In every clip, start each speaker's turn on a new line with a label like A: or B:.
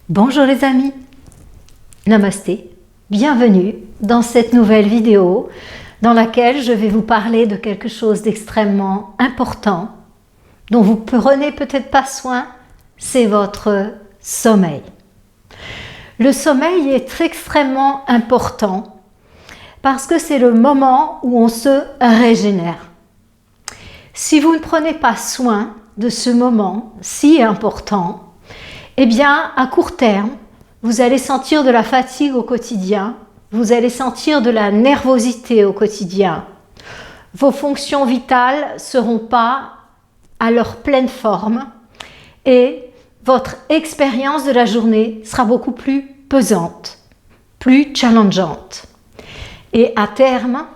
A: Bonjour les amis, Namasté, bienvenue dans cette nouvelle vidéo dans laquelle je vais vous parler de quelque chose d'extrêmement important dont vous prenez peut-être pas soin, c'est votre sommeil. Le sommeil est extrêmement important parce que c'est le moment où on se régénère. Si vous ne prenez pas soin de ce moment si important, eh bien, à court terme, vous allez sentir de la fatigue au quotidien, vous allez sentir de la nervosité au quotidien. Vos fonctions vitales ne seront pas à leur pleine forme et votre expérience de la journée sera beaucoup plus pesante, plus challengeante. Et à terme,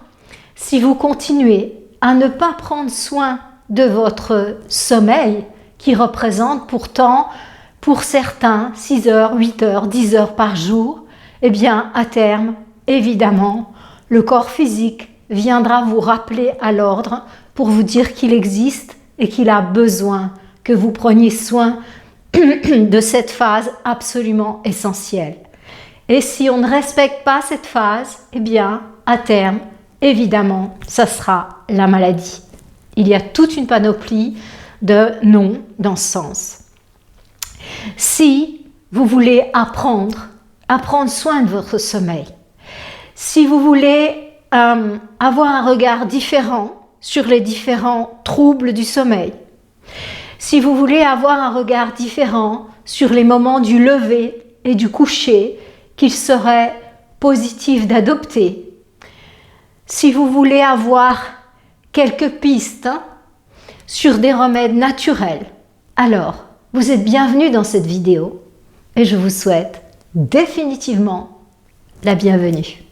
A: si vous continuez à ne pas prendre soin de votre sommeil, qui représente pourtant pour certains 6 heures, 8 heures, 10 heures par jour, eh bien à terme, évidemment, le corps physique viendra vous rappeler à l'ordre pour vous dire qu'il existe et qu'il a besoin que vous preniez soin de cette phase absolument essentielle. Et si on ne respecte pas cette phase, eh bien à terme, évidemment, ça sera la maladie. Il y a toute une panoplie de noms dans ce sens. Si vous voulez apprendre soin de votre sommeil, si vous voulez avoir un regard différent sur les différents troubles du sommeil, si vous voulez avoir un regard différent sur les moments du lever et du coucher qu'il serait positif d'adopter, si vous voulez avoir quelques pistes sur des remèdes naturels, alors vous êtes bienvenus dans cette vidéo et je vous souhaite définitivement la bienvenue.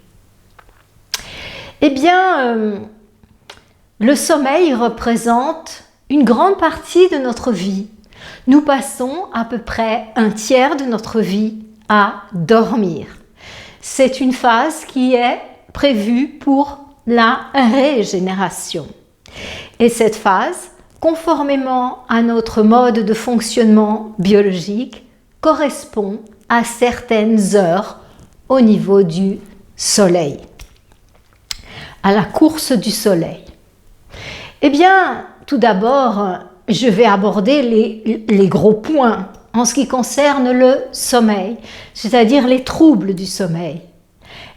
A: Eh bien, le sommeil représente une grande partie de notre vie. Nous passons à peu près un tiers de notre vie à dormir. C'est une phase qui est prévue pour la régénération. Et cette phase, conformément à notre mode de fonctionnement biologique, correspond à certaines heures au niveau du soleil, à la course du soleil. Eh bien, tout d'abord, je vais aborder les gros points en ce qui concerne le sommeil, c'est-à-dire les troubles du sommeil.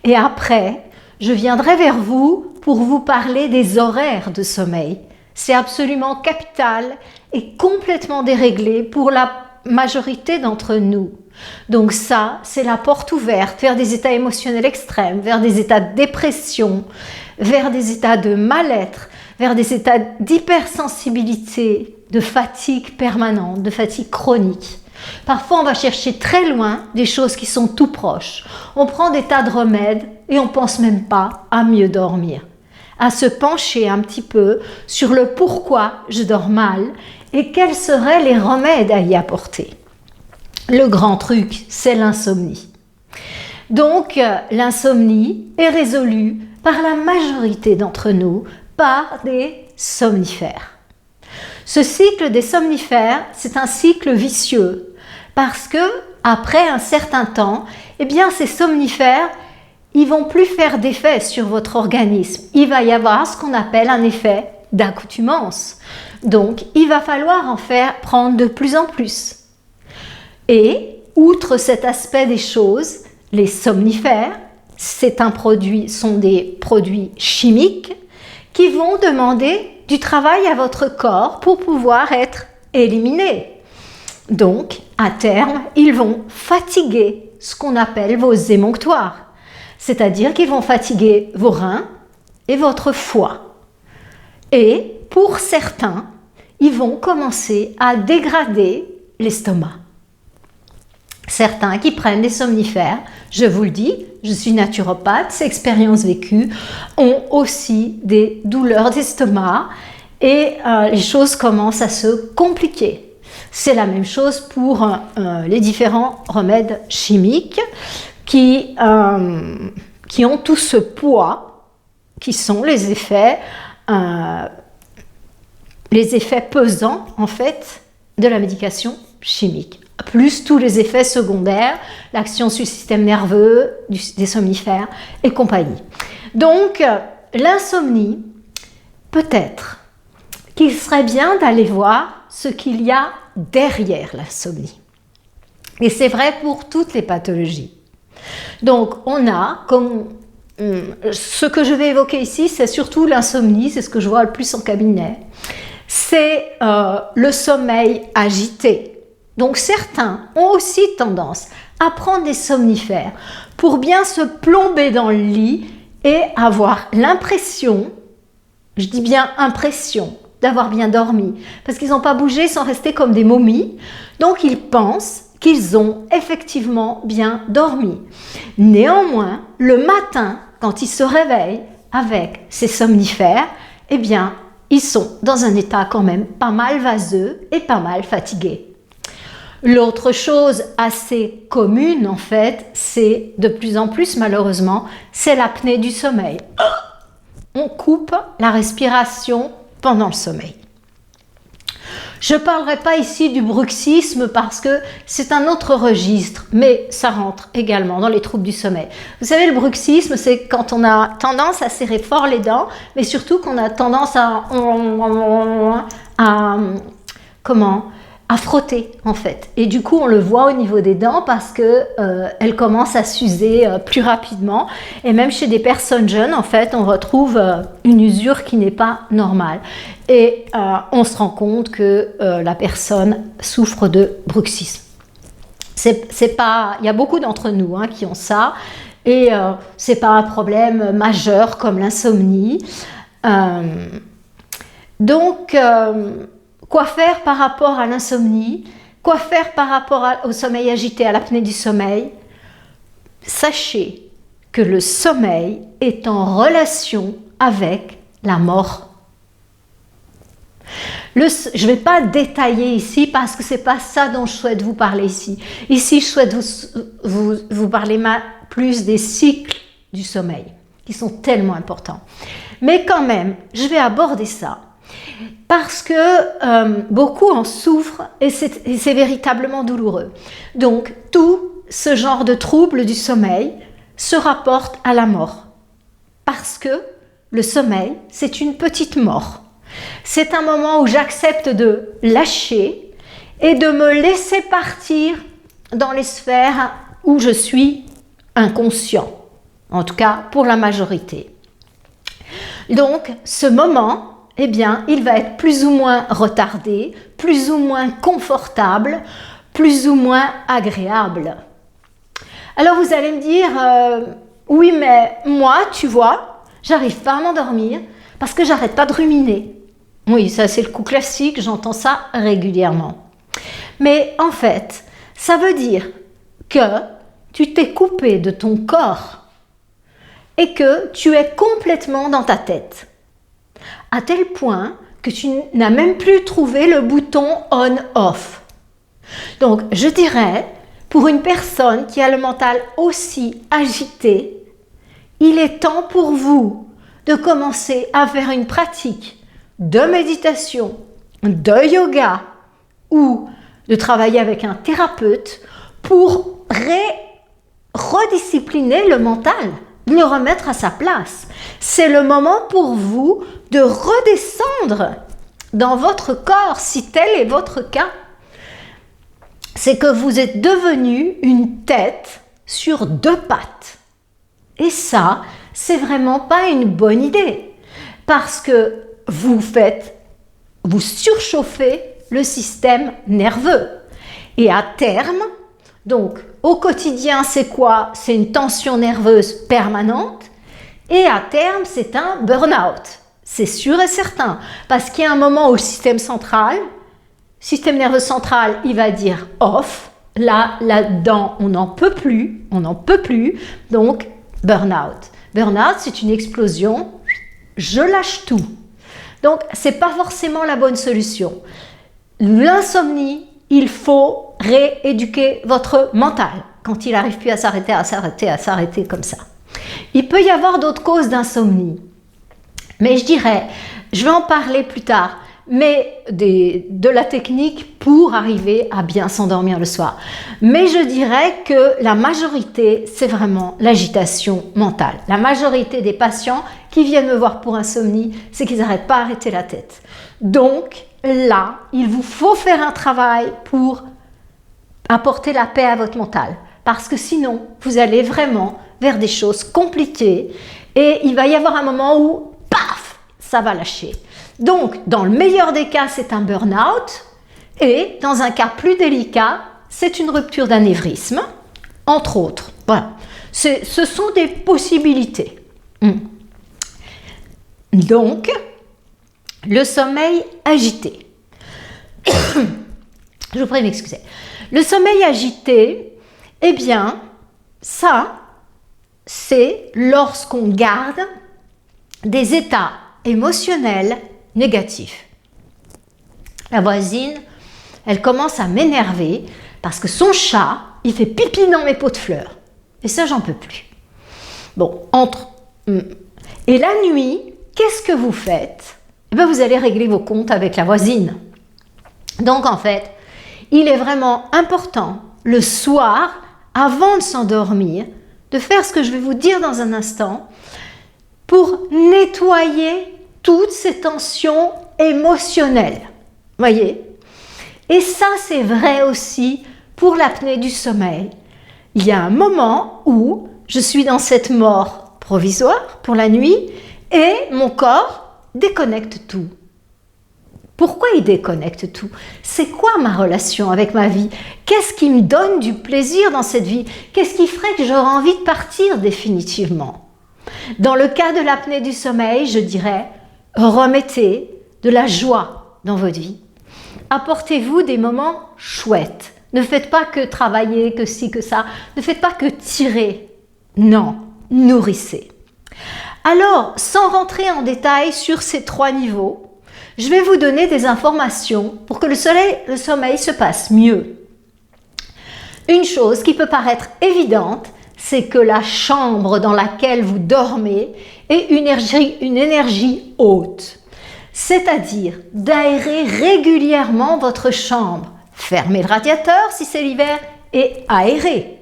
A: Et après, je viendrai vers vous pour vous parler des horaires de sommeil. C'est absolument capital et complètement déréglé pour la majorité d'entre nous. Donc ça, c'est la porte ouverte vers des états émotionnels extrêmes, vers des états de dépression, vers des états de mal-être, vers des états d'hypersensibilité, de fatigue permanente, de fatigue chronique. Parfois, on va chercher très loin des choses qui sont tout proches. On prend des tas de remèdes et on ne pense même pas à mieux dormir, à se pencher un petit peu sur le pourquoi je dors mal et quels seraient les remèdes à y apporter. Le grand truc, c'est l'insomnie. Donc, l'insomnie est résolue par la majorité d'entre nous par des somnifères. Ce cycle des somnifères, c'est un cycle vicieux parce que après un certain temps, eh bien ces somnifères, ils vont plus faire d'effet sur votre organisme. Il va y avoir ce qu'on appelle un effet d'accoutumance. Donc, il va falloir en prendre de plus en plus. Et, outre cet aspect des choses, les somnifères, sont des produits chimiques qui vont demander du travail à votre corps pour pouvoir être éliminés. Donc, à terme, ils vont fatiguer ce qu'on appelle vos émonctoires. C'est-à-dire qu'ils vont fatiguer vos reins et votre foie. Et pour certains, ils vont commencer à dégrader l'estomac. Certains qui prennent des somnifères, je vous le dis, je suis naturopathe, c'est expérience vécue, ont aussi des douleurs d'estomac et les choses commencent à se compliquer. C'est la même chose pour les différents remèdes chimiques qui ont tout ce poids qui sont les effets pesants en fait de la médication chimique. plus tous les effets secondaires, l'action sur le système nerveux, des somnifères et compagnie. Donc, l'insomnie, peut-être qu'il serait bien d'aller voir ce qu'il y a derrière l'insomnie. Et c'est vrai pour toutes les pathologies. Donc, on a, comme ce que je vais évoquer ici, c'est surtout l'insomnie, c'est ce que je vois le plus en cabinet. C'est le sommeil agité. Donc, certains ont aussi tendance à prendre des somnifères pour bien se plomber dans le lit et avoir l'impression, je dis bien impression, d'avoir bien dormi. Parce qu'ils n'ont pas bougé, ils sont restés comme des momies. Donc, ils pensent qu'ils ont effectivement bien dormi. Néanmoins, le matin, quand ils se réveillent avec ces somnifères, eh bien, ils sont dans un état quand même pas mal vaseux et pas mal fatigués. L'autre chose assez commune, en fait, c'est de plus en plus, malheureusement, c'est l'apnée du sommeil. On coupe la respiration pendant le sommeil. Je ne parlerai pas ici du bruxisme parce que c'est un autre registre, mais ça rentre également dans les troubles du sommeil. Vous savez, le bruxisme, c'est quand on a tendance à serrer fort les dents, mais surtout qu'on a tendance à frotter, en fait. Et du coup, on le voit au niveau des dents parce qu'elles commencent à s'user plus rapidement. Et même chez des personnes jeunes, en fait, on retrouve une usure qui n'est pas normale. Et on se rend compte que la personne souffre de bruxisme. C'est pas, il y a beaucoup d'entre nous qui ont ça. Et c'est pas un problème majeur comme l'insomnie. Quoi faire par rapport à l'insomnie? Quoi faire par rapport au sommeil agité, à l'apnée du sommeil? Sachez que le sommeil est en relation avec la mort. Je ne vais pas détailler ici parce que ce n'est pas ça dont je souhaite vous parler ici. Ici, je souhaite vous parler plus des cycles du sommeil qui sont tellement importants. Mais quand même, je vais aborder ça. Parce que beaucoup en souffrent et c'est véritablement douloureux. Donc, tout ce genre de troubles du sommeil se rapporte à la mort. Parce que le sommeil, c'est une petite mort. C'est un moment où j'accepte de lâcher et de me laisser partir dans les sphères où je suis inconscient. En tout cas, pour la majorité. Donc, ce moment, eh bien, il va être plus ou moins retardé, plus ou moins confortable, plus ou moins agréable. Alors vous allez me dire, oui mais moi, tu vois, j'arrive pas à m'endormir parce que j'arrête pas de ruminer. Oui, ça c'est le coup classique, j'entends ça régulièrement. Mais en fait, ça veut dire que tu t'es coupé de ton corps et que tu es complètement dans ta tête. À tel point que tu n'as même plus trouvé le bouton on-off. Donc, je dirais, pour une personne qui a le mental aussi agité, il est temps pour vous de commencer à faire une pratique de méditation, de yoga ou de travailler avec un thérapeute pour rediscipliner le mental, de le remettre à sa place. C'est le moment pour vous de redescendre dans votre corps, si tel est votre cas. C'est que vous êtes devenu une tête sur deux pattes. Et ça, c'est vraiment pas une bonne idée. Parce que vous surchauffez le système nerveux. Et à terme, donc au quotidien, c'est quoi? C'est une tension nerveuse permanente. Et à terme, c'est un burn-out. C'est sûr et certain. Parce qu'il y a un moment où le système nerveux central, il va dire off. Là-dedans, on n'en peut plus. Donc, burn-out. Burn-out, c'est une explosion. Je lâche tout. Donc, ce n'est pas forcément la bonne solution. L'insomnie, il faut rééduquer votre mental quand il n'arrive plus à s'arrêter comme ça. Il peut y avoir d'autres causes d'insomnie. Mais je dirais, je vais en parler plus tard, mais de la technique pour arriver à bien s'endormir le soir. Mais je dirais que la majorité, c'est vraiment l'agitation mentale. La majorité des patients qui viennent me voir pour insomnie, c'est qu'ils n'arrêtent pas d'arrêter la tête. Donc là, il vous faut faire un travail pour apporter la paix à votre mental. Parce que sinon, vous allez vraiment vers des choses compliquées et il va y avoir un moment où, paf, ça va lâcher. Donc, dans le meilleur des cas, c'est un burn-out et dans un cas plus délicat, c'est une rupture d'anévrisme, entre autres. Voilà. Ce sont des possibilités. Donc, le sommeil agité. Je vous prie de m'excuser. Le sommeil agité, eh bien, ça, c'est lorsqu'on garde des états émotionnels négatifs. La voisine, elle commence à m'énerver parce que son chat, il fait pipi dans mes pots de fleurs. Et ça, j'en peux plus. Bon, Et la nuit, qu'est-ce que vous faites? Eh bien, vous allez régler vos comptes avec la voisine. Donc, en fait, il est vraiment important, le soir, avant de s'endormir, de faire ce que je vais vous dire dans un instant, pour nettoyer toutes ces tensions émotionnelles. Voyez? Et ça, c'est vrai aussi pour l'apnée du sommeil. Il y a un moment où je suis dans cette mort provisoire pour la nuit et mon corps déconnecte tout. Pourquoi il déconnecte tout? C'est quoi ma relation avec ma vie? Qu'est-ce qui me donne du plaisir dans cette vie? Qu'est-ce qui ferait que j'aurais envie de partir définitivement? Dans le cas de l'apnée du sommeil, je dirais, remettez de la joie dans votre vie. Apportez-vous des moments chouettes. Ne faites pas que travailler, que ci, que ça. Ne faites pas que tirer. Non, nourrissez. Alors, sans rentrer en détail sur ces 3 niveaux, je vais vous donner des informations pour que le sommeil se passe mieux. Une chose qui peut paraître évidente, c'est que la chambre dans laquelle vous dormez est une énergie haute. C'est-à-dire d'aérer régulièrement votre chambre. Fermez le radiateur si c'est l'hiver et aérez.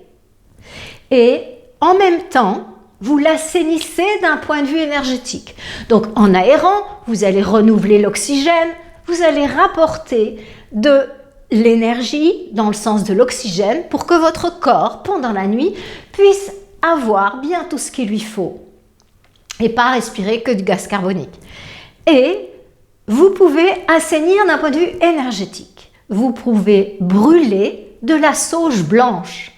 A: Et en même temps, vous l'assainissez d'un point de vue énergétique. Donc en aérant, vous allez renouveler l'oxygène, vous allez rapporter de l'énergie dans le sens de l'oxygène pour que votre corps, pendant la nuit, puisse avoir bien tout ce qu'il lui faut et pas respirer que du gaz carbonique. Et vous pouvez assainir d'un point de vue énergétique. Vous pouvez brûler de la sauge blanche.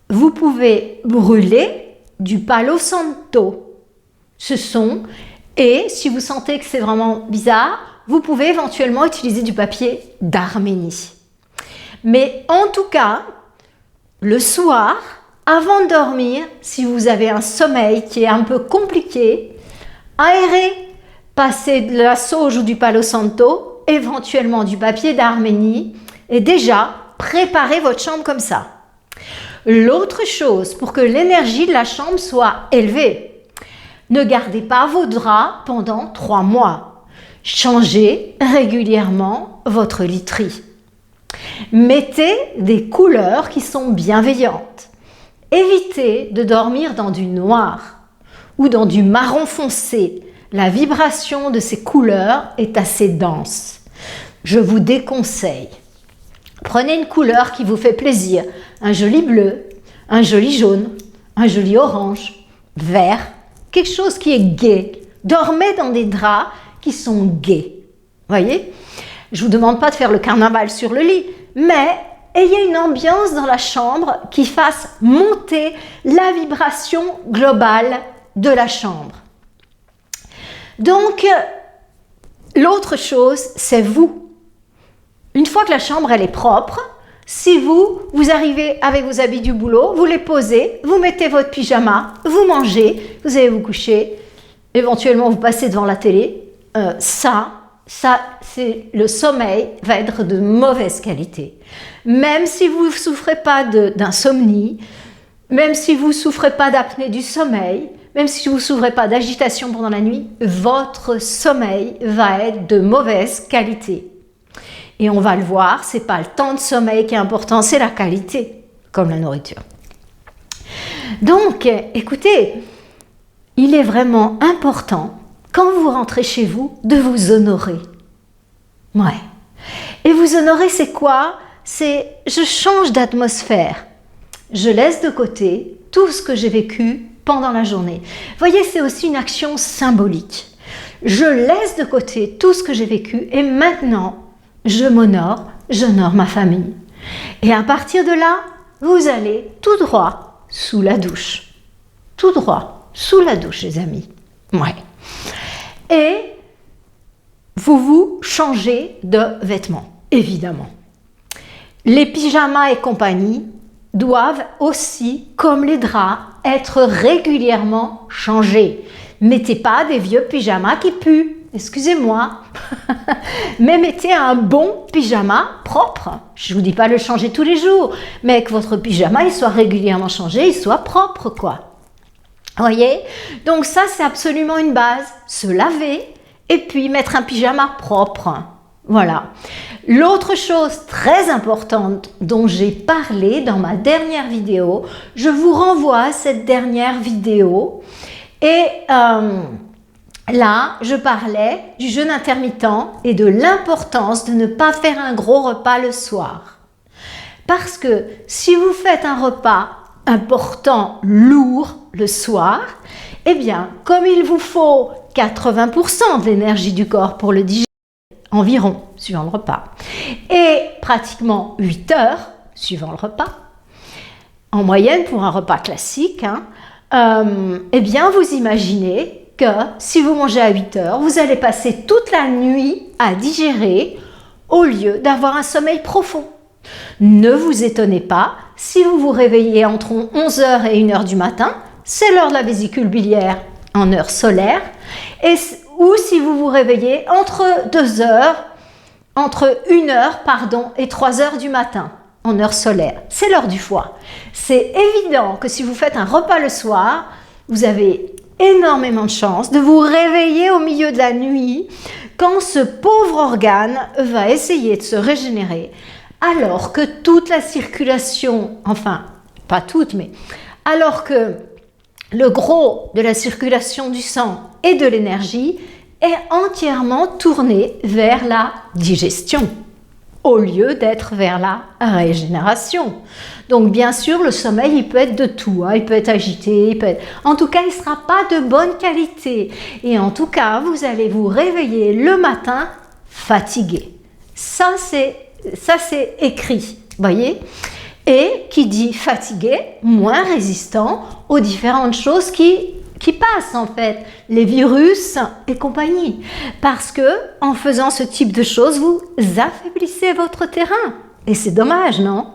A: Vous pouvez brûler du Palo Santo. Et si vous sentez que c'est vraiment bizarre, vous pouvez éventuellement utiliser du papier d'Arménie. Mais en tout cas, le soir, avant de dormir, si vous avez un sommeil qui est un peu compliqué, aérez, passez de la sauge ou du Palo Santo, éventuellement du papier d'Arménie, et déjà, préparez votre chambre comme ça. L'autre chose, pour que l'énergie de la chambre soit élevée, ne gardez pas vos draps pendant 3 mois. Changez régulièrement votre literie. Mettez des couleurs qui sont bienveillantes. Évitez de dormir dans du noir ou dans du marron foncé. La vibration de ces couleurs est assez dense. Je vous déconseille. Prenez une couleur qui vous fait plaisir, un joli bleu, un joli jaune, un joli orange, vert, quelque chose qui est gai. Dormez dans des draps qui sont gais. Voyez? Je ne vous demande pas de faire le carnaval sur le lit, mais ayez une ambiance dans la chambre qui fasse monter la vibration globale de la chambre. Donc, l'autre chose, c'est vous. Une fois que la chambre elle est propre, si vous arrivez avec vos habits du boulot, vous les posez, vous mettez votre pyjama, vous mangez, vous allez vous coucher, éventuellement vous passez devant la télé, le sommeil va être de mauvaise qualité. Même si vous ne souffrez pas d'insomnie, même si vous ne souffrez pas d'apnée du sommeil, même si vous ne souffrez pas d'agitation pendant la nuit, votre sommeil va être de mauvaise qualité. Et on va le voir, ce n'est pas le temps de sommeil qui est important, c'est la qualité, comme la nourriture. Donc, écoutez, il est vraiment important, quand vous rentrez chez vous, de vous honorer. Ouais. Et vous honorer, c'est quoi? C'est je change d'atmosphère. Je laisse de côté tout ce que j'ai vécu pendant la journée. Voyez, c'est aussi une action symbolique. Je laisse de côté tout ce que j'ai vécu et maintenant, je m'honore, j'honore ma famille. Et à partir de là, vous allez tout droit sous la douche. Tout droit sous la douche, les amis. Ouais. Et vous changez de vêtements, évidemment. Les pyjamas et compagnie doivent aussi, comme les draps, être régulièrement changés. Mettez pas des vieux pyjamas qui puent, excusez-moi, mais mettez un bon pyjama propre. Je ne vous dis pas de le changer tous les jours, mais que votre pyjama il soit régulièrement changé, il soit propre, quoi. Voyez? Donc ça, c'est absolument une base. Se laver et puis mettre un pyjama propre. Voilà. L'autre chose très importante dont j'ai parlé dans ma dernière vidéo, je vous renvoie à cette dernière vidéo. Et là, je parlais du jeûne intermittent et de l'importance de ne pas faire un gros repas le soir. Parce que si vous faites un repas important, lourd, le soir, eh bien, comme il vous faut 80% de l'énergie du corps pour le digérer, environ, suivant le repas, et pratiquement 8 heures, suivant le repas, en moyenne pour un repas classique, eh bien, vous imaginez que si vous mangez à 8 heures, vous allez passer toute la nuit à digérer au lieu d'avoir un sommeil profond. Ne vous étonnez pas, si vous vous réveillez entre 11h et 1h du matin, c'est l'heure de la vésicule biliaire en heure solaire, ou si vous vous réveillez entre 1h et 3h du matin en heure solaire, c'est l'heure du foie. C'est évident que si vous faites un repas le soir, vous avez énormément de chances de vous réveiller au milieu de la nuit quand ce pauvre organe va essayer de se régénérer, alors que toute la circulation, enfin, pas toute, mais alors que le gros de la circulation du sang et de l'énergie est entièrement tourné vers la digestion, au lieu d'être vers la régénération. Donc bien sûr, le sommeil, il peut être de tout, il peut être agité, en tout cas, il ne sera pas de bonne qualité. Et en tout cas, vous allez vous réveiller le matin fatigué. Ça, c'est écrit, voyez? Et qui dit fatigué, moins résistant aux différentes choses qui passent en fait, les virus et compagnie. Parce que en faisant ce type de choses, vous affaiblissez votre terrain. Et c'est dommage, non?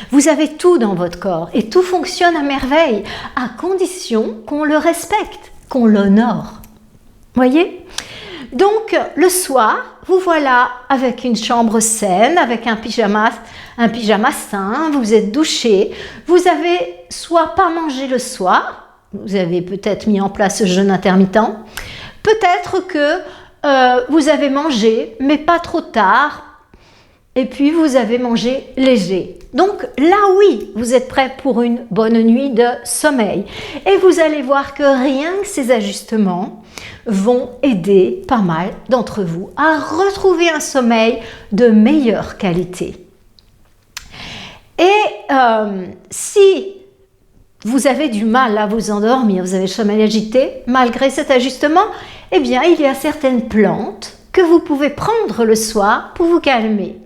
A: Vous avez tout dans votre corps et tout fonctionne à merveille, à condition qu'on le respecte, qu'on l'honore. Voyez? Donc, le soir, vous voilà avec une chambre saine, avec un pyjama sain, vous êtes douché, vous avez soit pas mangé le soir, vous avez peut-être mis en place ce jeûne intermittent, peut-être que vous avez mangé, mais pas trop tard, et puis vous avez mangé léger. Donc là, oui, vous êtes prêt pour une bonne nuit de sommeil. Et vous allez voir que rien que ces ajustements vont aider pas mal d'entre vous à retrouver un sommeil de meilleure qualité. Et si vous avez du mal à vous endormir, vous avez le sommeil agité, malgré cet ajustement, eh bien, il y a certaines plantes que vous pouvez prendre le soir pour vous calmer.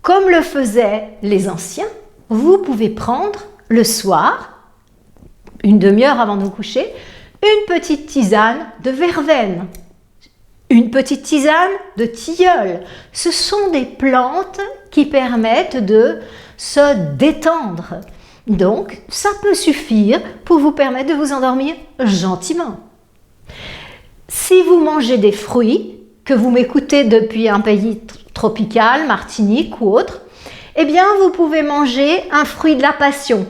A: Comme le faisaient les anciens, vous pouvez prendre le soir, une demi-heure avant de vous coucher, une petite tisane de verveine, une petite tisane de tilleul. Ce sont des plantes qui permettent de se détendre. Donc, ça peut suffire pour vous permettre de vous endormir gentiment. Si vous mangez des fruits, que vous m'écoutez depuis un pays tropical, Martinique ou autre, eh bien, vous pouvez manger un fruit de la passion.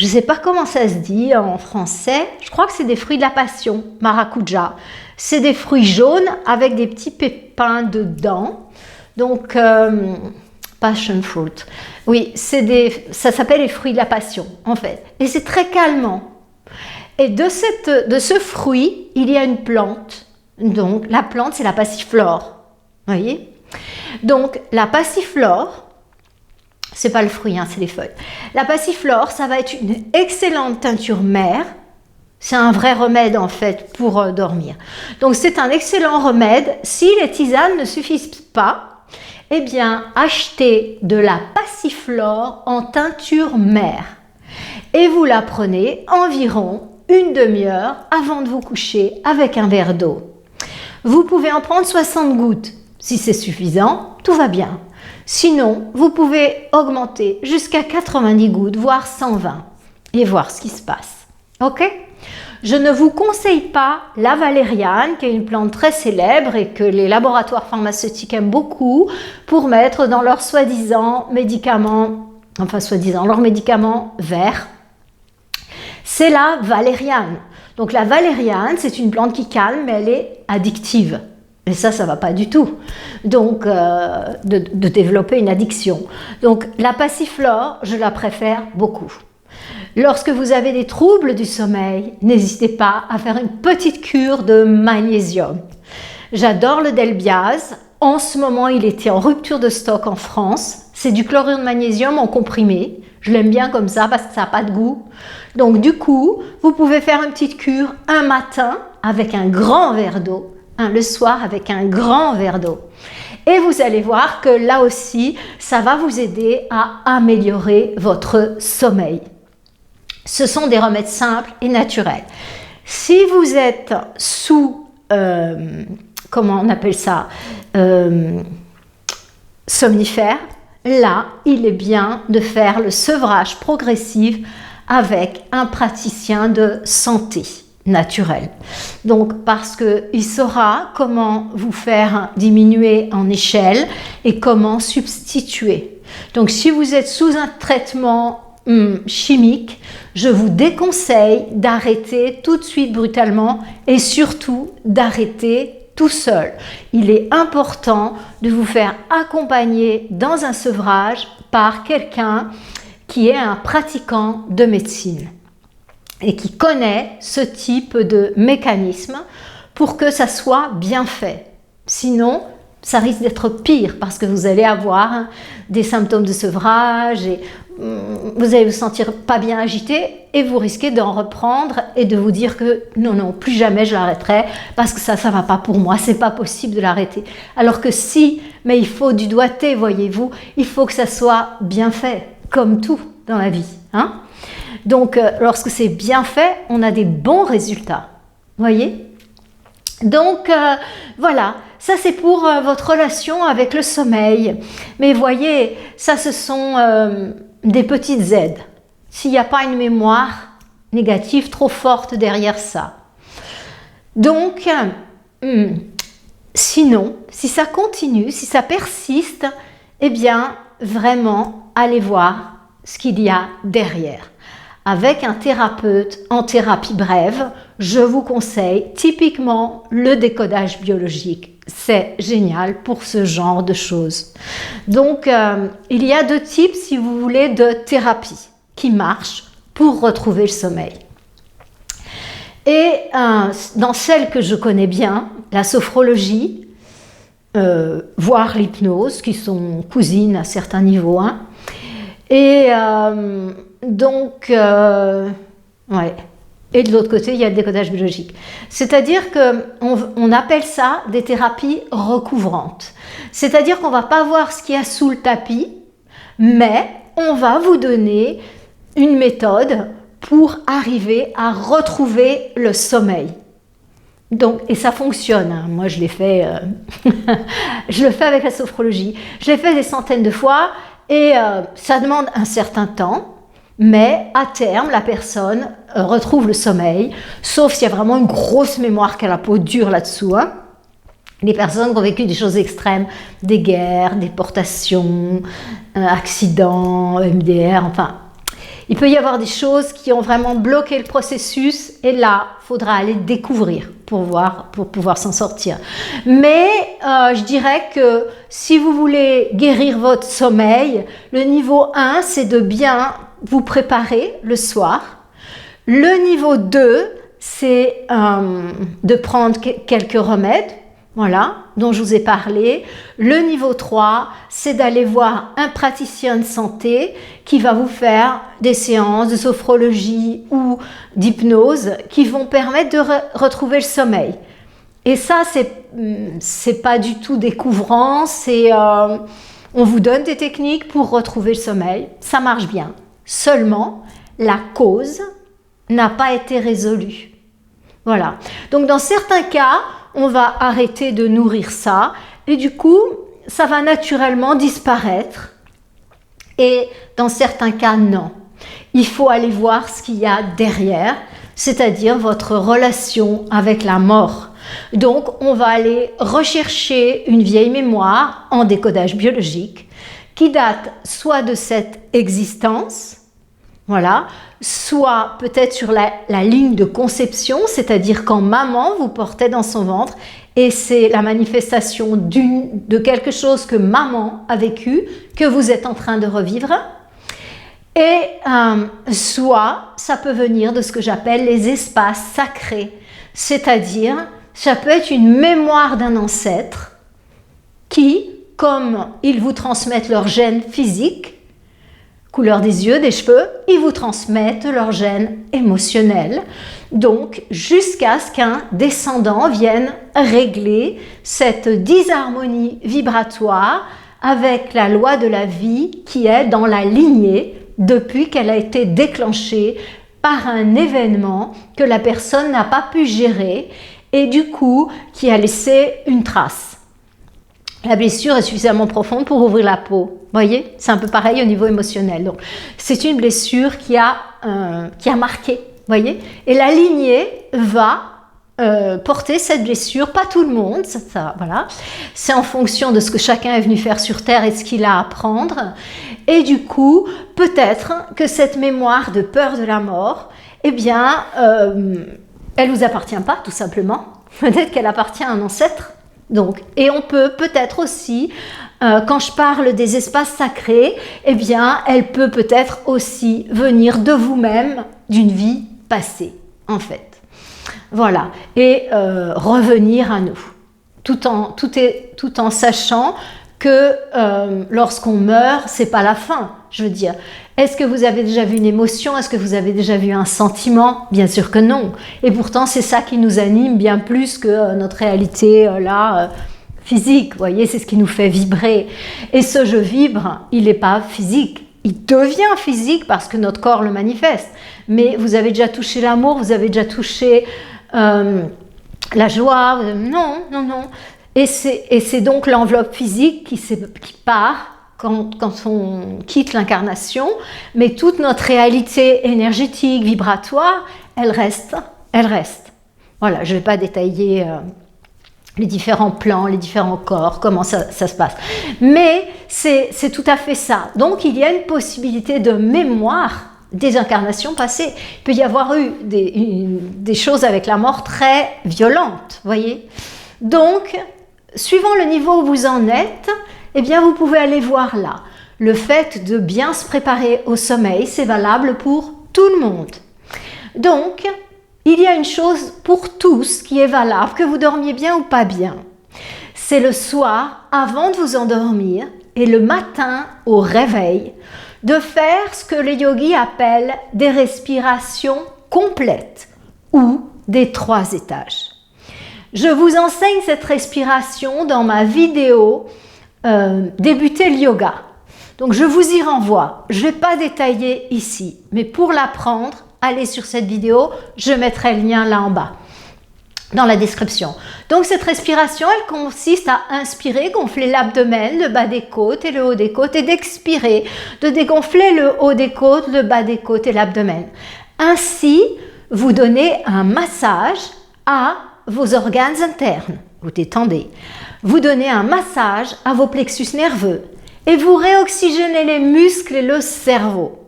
A: Je ne sais pas comment ça se dit en français. Je crois que c'est des fruits de la passion, maracuja. C'est des fruits jaunes avec des petits pépins dedans. Donc, passion fruit. Oui, ça s'appelle les fruits de la passion, en fait. Et c'est très calmant. Et de ce fruit, il y a une plante. Donc, la plante, c'est la passiflore. Vous voyez? Donc, la passiflore, c'est pas le fruit, hein, c'est les feuilles. La passiflore, ça va être une excellente teinture mère. C'est un vrai remède, en fait, pour dormir. Donc, c'est un excellent remède. Si les tisanes ne suffisent pas, eh bien, achetez de la passiflore en teinture mère. Et vous la prenez environ une demi-heure avant de vous coucher avec un verre d'eau. Vous pouvez en prendre 60 gouttes. Si c'est suffisant, tout va bien. Sinon, vous pouvez augmenter jusqu'à 90 gouttes, voire 120, et voir ce qui se passe. Ok? Je ne vous conseille pas la valériane, qui est une plante très célèbre et que les laboratoires pharmaceutiques aiment beaucoup pour mettre dans leurs soi-disant médicaments, leurs médicaments verts. C'est la valériane. Donc la valériane, c'est une plante qui calme, mais elle est addictive. Et ça ne va pas du tout. Donc, de développer une addiction. Donc, la passiflore, je la préfère beaucoup. Lorsque vous avez des troubles du sommeil, n'hésitez pas à faire une petite cure de magnésium. J'adore le Delbiase. En ce moment, il était en rupture de stock en France. C'est du chlorure de magnésium en comprimé. Je l'aime bien comme ça parce que ça n'a pas de goût. Donc, du coup, vous pouvez faire une petite cure un matin avec un grand verre d'eau, le soir avec un grand verre d'eau. Et vous allez voir que là aussi, ça va vous aider à améliorer votre sommeil. Ce sont des remèdes simples et naturels. Si vous êtes sous, comment on appelle ça, somnifère, là, il est bien de faire le sevrage progressif avec un praticien de santé naturelle. Donc, parce qu'il saura comment vous faire diminuer en échelle et comment substituer. Donc, si vous êtes sous un traitement chimique, je vous déconseille d'arrêter tout de suite brutalement et surtout d'arrêter tout seul. Il est important de vous faire accompagner dans un sevrage par quelqu'un qui est un pratiquant de médecine et qui connaît ce type de mécanisme pour que ça soit bien fait. Sinon, ça risque d'être pire parce que vous allez avoir des symptômes de sevrage et vous allez vous sentir pas bien agité et vous risquez d'en reprendre et de vous dire que non, plus jamais je l'arrêterai parce que ça va pas pour moi, c'est pas possible de l'arrêter. Alors que si, mais il faut du doigté, voyez-vous, il faut que ça soit bien fait, comme tout dans la vie, hein. Donc, lorsque c'est bien fait, on a des bons résultats, voyez. Donc, voilà, ça c'est pour votre relation avec le sommeil. Mais voyez, ça ce sont des petites aides. S'il n'y a pas une mémoire négative trop forte derrière ça. Donc, sinon, si ça continue, si ça persiste, eh bien, vraiment, allez voir ce qu'il y a derrière. Avec un thérapeute en thérapie brève, je vous conseille typiquement le décodage biologique. C'est génial pour ce genre de choses. Donc, il y a 2 types, si vous voulez, de thérapie qui marchent pour retrouver le sommeil. Et dans celle que je connais bien, la sophrologie, voire l'hypnose, qui sont cousines à certains niveaux, hein. Et donc, ouais. Et de l'autre côté, il y a le décodage biologique. C'est-à-dire qu'on appelle ça des thérapies recouvrantes. C'est-à-dire qu'on ne va pas voir ce qu'il y a sous le tapis, mais on va vous donner une méthode pour arriver à retrouver le sommeil. Donc, et ça fonctionne, hein. Moi je l'ai fait, je le fais avec la sophrologie. Je l'ai fait des centaines de fois et ça demande un certain temps. Mais à terme, la personne retrouve le sommeil, sauf s'il y a vraiment une grosse mémoire qui a la peau dure là-dessous, hein. Les personnes qui ont vécu des choses extrêmes, des guerres, déportations, accidents, MDR, enfin, Il peut y avoir des choses qui ont vraiment bloqué le processus et là, il faudra aller découvrir pour pouvoir s'en sortir. Mais je dirais que si vous voulez guérir votre sommeil, le niveau 1, c'est de bien vous préparer le soir. Le niveau 2, c'est de prendre quelques remèdes, voilà, dont je vous ai parlé. Le niveau 3, c'est d'aller voir un praticien de santé qui va vous faire des séances de sophrologie ou d'hypnose qui vont permettre de retrouver le sommeil. Et ça, c'est pas du tout découvrant, on vous donne des techniques pour retrouver le sommeil, ça marche bien. Seulement, la cause n'a pas été résolue. Voilà. Donc, dans certains cas, on va arrêter de nourrir ça et du coup, ça va naturellement disparaître. Et dans certains cas, non. Il faut aller voir ce qu'il y a derrière, c'est-à-dire votre relation avec la mort. Donc, on va aller rechercher une vieille mémoire en décodage biologique qui date soit de cette existence, voilà, soit peut-être sur la ligne de conception, c'est-à-dire quand maman vous portait dans son ventre et c'est la manifestation de quelque chose que maman a vécu, que vous êtes en train de revivre. Et soit ça peut venir de ce que j'appelle les espaces sacrés, c'est-à-dire ça peut être une mémoire d'un ancêtre qui, comme ils vous transmettent leur gène physique, couleur des yeux, des cheveux, ils vous transmettent leur gène émotionnel. Donc, jusqu'à ce qu'un descendant vienne régler cette disharmonie vibratoire avec la loi de la vie qui est dans la lignée depuis qu'elle a été déclenchée par un événement que la personne n'a pas pu gérer et du coup qui a laissé une trace. La blessure est suffisamment profonde pour ouvrir la peau. Vous voyez, c'est un peu pareil au niveau émotionnel. Donc, c'est une blessure qui a marqué. Voyez, et la lignée va porter cette blessure. Pas tout le monde, voilà. C'est en fonction de ce que chacun est venu faire sur Terre et ce qu'il a à apprendre. Et du coup, peut-être que cette mémoire de peur de la mort, eh bien, elle ne vous appartient pas, tout simplement. Peut-être qu'elle appartient à un ancêtre. Donc, et on peut peut-être aussi, quand je parle des espaces sacrés, eh bien, elle peut peut-être aussi venir de vous-même, d'une vie passée, en fait. Voilà, et revenir à nous, tout en sachant que lorsqu'on meurt, c'est pas la fin. Je veux dire, est-ce que vous avez déjà vu une émotion? Est-ce que vous avez déjà vu un sentiment? Bien sûr que non. Et pourtant, c'est ça qui nous anime bien plus que notre réalité physique. Vous voyez, c'est ce qui nous fait vibrer. Et ce je vibre, il n'est pas physique. Il devient physique parce que notre corps le manifeste. Mais vous avez déjà touché l'amour, vous avez déjà touché la joie. Non. Et c'est donc l'enveloppe physique qui part quand on quitte l'incarnation, mais toute notre réalité énergétique, vibratoire, elle reste. Voilà, je ne vais pas détailler les différents plans, les différents corps, comment ça se passe. Mais c'est tout à fait ça. Donc, il y a une possibilité de mémoire des incarnations passées. Il peut y avoir eu des choses avec la mort très violentes, voyez. Donc, suivant le niveau où vous en êtes, eh bien, vous pouvez aller voir là. Le fait de bien se préparer au sommeil, c'est valable pour tout le monde. Donc, il y a une chose pour tous qui est valable, que vous dormiez bien ou pas bien. C'est le soir, avant de vous endormir, et le matin au réveil, de faire ce que les yogis appellent des respirations complètes ou des 3 étages. Je vous enseigne cette respiration dans ma vidéo Débuter le yoga. Donc je vous y renvoie. Je ne vais pas détailler ici, mais pour l'apprendre, allez sur cette vidéo, je mettrai le lien là en bas, dans la description. Donc cette respiration, elle consiste à inspirer, gonfler l'abdomen, le bas des côtes et le haut des côtes, et d'expirer, de dégonfler le haut des côtes, le bas des côtes et l'abdomen. Ainsi, vous donnez un massage à vos organes internes. Vous détendez. Vous donnez un massage à vos plexus nerveux et vous réoxygénez les muscles et le cerveau.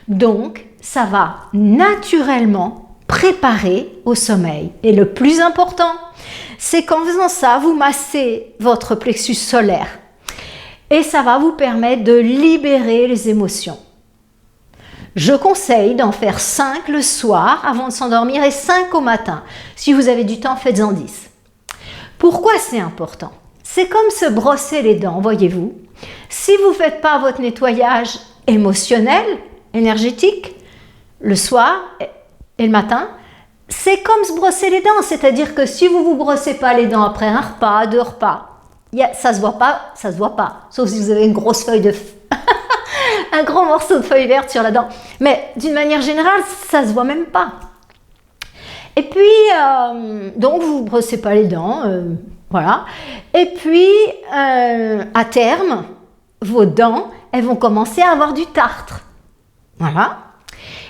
A: Donc, ça va naturellement préparer au sommeil. Et le plus important, c'est qu'en faisant ça, vous massez votre plexus solaire. Et ça va vous permettre de libérer les émotions. Je conseille d'en faire 5 le soir avant de s'endormir et 5 au matin. Si vous avez du temps, faites-en 10. Pourquoi c'est important? C'est comme se brosser les dents, voyez-vous. Si vous ne faites pas votre nettoyage émotionnel, énergétique, le soir et le matin, c'est comme se brosser les dents. C'est-à-dire que si vous ne vous brossez pas les dents après un repas, 2 repas, ça se voit pas. Sauf si vous avez une grosse feuille de... un gros morceau de feuille verte sur la dent. Mais d'une manière générale, ça se voit même pas. Et puis, donc vous ne brossez pas les dents, voilà. Et puis, à terme, vos dents, elles vont commencer à avoir du tartre. Voilà.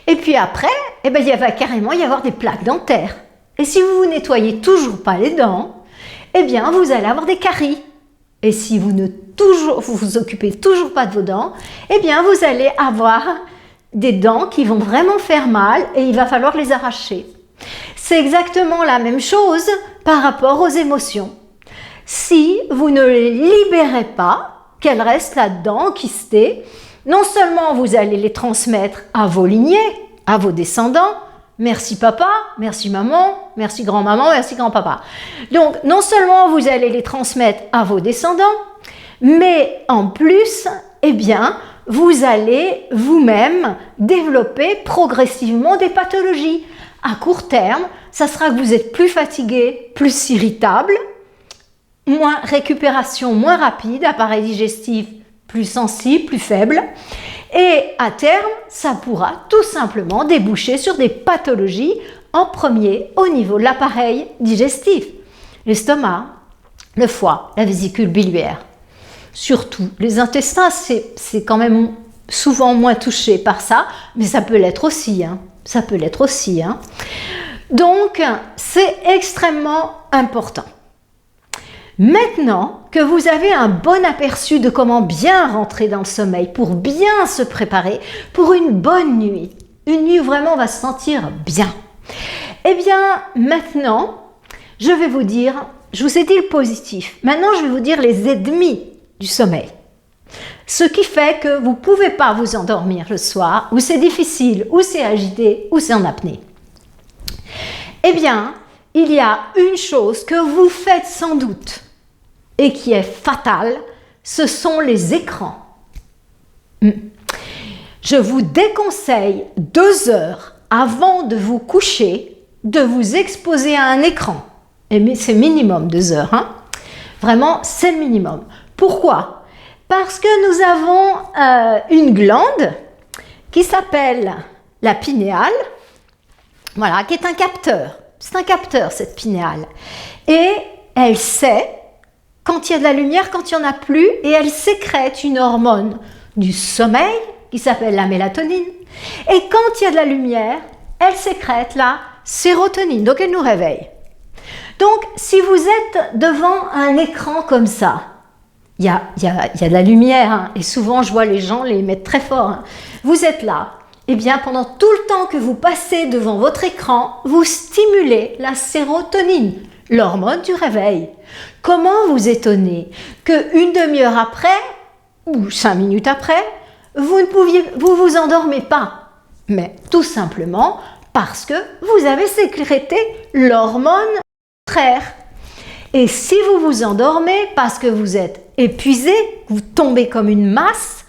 A: Et puis après, il va carrément y avoir des plaques dentaires. Et si vous ne nettoyez toujours pas les dents, eh bien, vous allez avoir des caries. Et si vous vous occupez toujours pas de vos dents, eh bien, vous allez avoir des dents qui vont vraiment faire mal et il va falloir les arracher. C'est exactement la même chose par rapport aux émotions. Si vous ne les libérez pas, qu'elles restent là-dedans, enquistées, non seulement vous allez les transmettre à vos lignées, à vos descendants, merci papa, merci maman, merci grand-maman, merci grand-papa. Donc, non seulement vous allez les transmettre à vos descendants, mais en plus, eh bien, vous allez vous-même développer progressivement des pathologies. À court terme, ça sera que vous êtes plus fatigué, plus irritable, moins récupération moins rapide, appareil digestif plus sensible, plus faible. Et à terme, ça pourra tout simplement déboucher sur des pathologies, en premier au niveau de l'appareil digestif, l'estomac, le foie, la vésicule biliaire. Surtout, les intestins, c'est quand même souvent moins touché par ça, mais ça peut l'être aussi. Ça peut l'être aussi. Donc, c'est extrêmement important. Maintenant que vous avez un bon aperçu de comment bien rentrer dans le sommeil, pour bien se préparer pour une bonne nuit, une nuit où vraiment on va se sentir bien, eh bien maintenant, je vais vous dire, je vous ai dit le positif, maintenant je vais vous dire les ennemis du sommeil. Ce qui fait que vous ne pouvez pas vous endormir le soir, ou c'est difficile, ou c'est agité, ou c'est en apnée. Eh bien, il y a une chose que vous faites sans doute et qui est fatale, ce sont les écrans. Je vous déconseille 2 heures avant de vous coucher de vous exposer à un écran. Et c'est minimum 2 heures. Vraiment, c'est le minimum. Pourquoi? Parce que nous avons une glande qui s'appelle la pinéale, voilà, qui est un capteur. C'est un capteur, cette pinéale. Et elle sait quand il y a de la lumière, quand il n'y en a plus, et elle sécrète une hormone du sommeil qui s'appelle la mélatonine. Et quand il y a de la lumière, elle sécrète la sérotonine, donc elle nous réveille. Donc, si vous êtes devant un écran comme ça, il y a de la lumière, et souvent je vois les gens les mettre très fort. Vous êtes là, et bien pendant tout le temps que vous passez devant votre écran, vous stimulez la sérotonine, l'hormone du réveil. Comment vous étonner qu'une demi-heure après, ou 5 minutes après, vous vous endormez pas? Mais tout simplement parce que vous avez sécrété l'hormone contraire. Et si vous vous endormez parce que vous êtes épuisé, vous tombez comme une masse,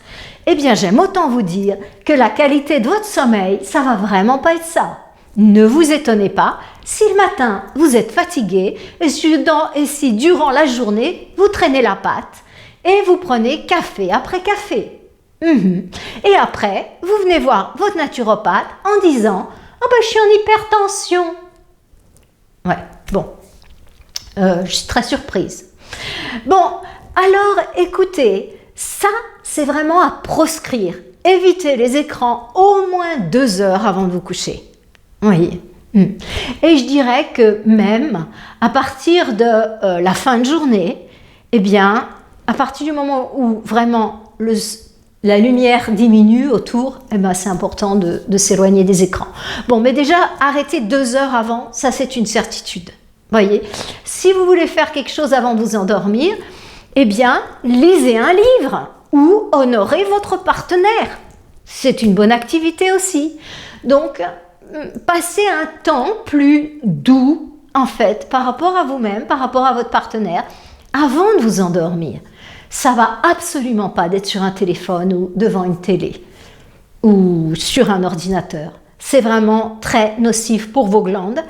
A: eh bien j'aime autant vous dire que la qualité de votre sommeil, ça va vraiment pas être ça. Ne vous étonnez pas si le matin vous êtes fatigué et si durant la journée vous traînez la patte et vous prenez café après café. Et après, vous venez voir votre naturopathe en disant « Oh ben je suis en hypertension ». Ouais, bon, je suis très surprise. Bon, alors écoutez, ça c'est vraiment à proscrire. Évitez les écrans au moins 2 heures avant de vous coucher. Oui. Et je dirais que même à partir de la fin de journée, eh bien, à partir du moment où vraiment la lumière diminue autour, eh ben, c'est important de s'éloigner des écrans. Bon, mais déjà, arrêtez 2 heures avant, ça c'est une certitude. Voyez, si vous voulez faire quelque chose avant de vous endormir, eh bien, lisez un livre ou honorez votre partenaire. C'est une bonne activité aussi. Donc, passez un temps plus doux, en fait, par rapport à vous-même, par rapport à votre partenaire, avant de vous endormir. Ça va absolument pas d'être sur un téléphone ou devant une télé ou sur un ordinateur. C'est vraiment très nocif pour vos glandes